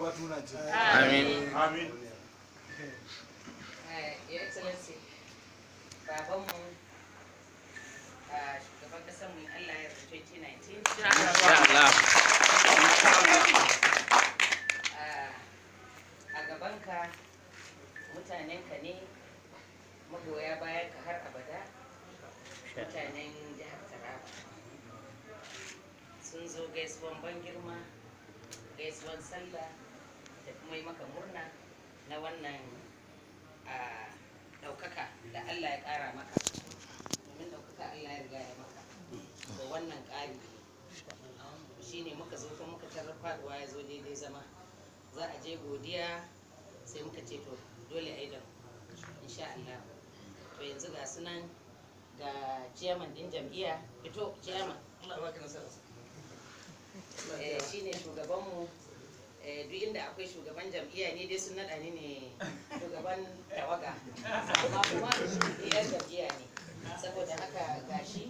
Amin. Amin. Your Excellency, babanmu shugaban kasar mu Allah ya 2019. Insha Allah. A gabanka mutanenka ne magoya bayan ka har abada, mutanen jihar Taraba sun zo gaisuwan ban girma, gaisuwan sallah da kuma yi maka murna na wannan ɗaukaka da Allah ya ƙara maka, domin ɗaukaka Allah ya riga ya maka, to wannan ƙari shi ne muka zo kuma muka tarar faɗuwa ya zo daidai zama, za a je godiya sai muka ce to dole a yi da insha Allah. To yanzu ga sunan ga ciyaman ɗin jam'iyya, fito ciyaman shi ne shugabanmu. Duk inda akwai shugaban jam'iyya ne dai sun naɗa ni ne shugaban tawaga, amma kuma yan jam'iyya ne, saboda haka gashi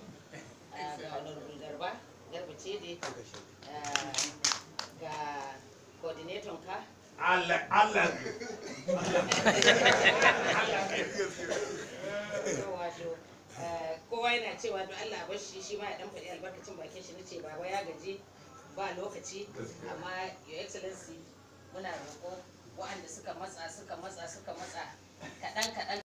ga honorable garba cede ga coordinator ka Allah wato kowa yana cewa don Allah bar shi ma ya dan faɗi albarkacin bakin shi, nace baba ya gaji ba lokaci, amma your excellency muna roƙo waɗanda suka matsa kaɗan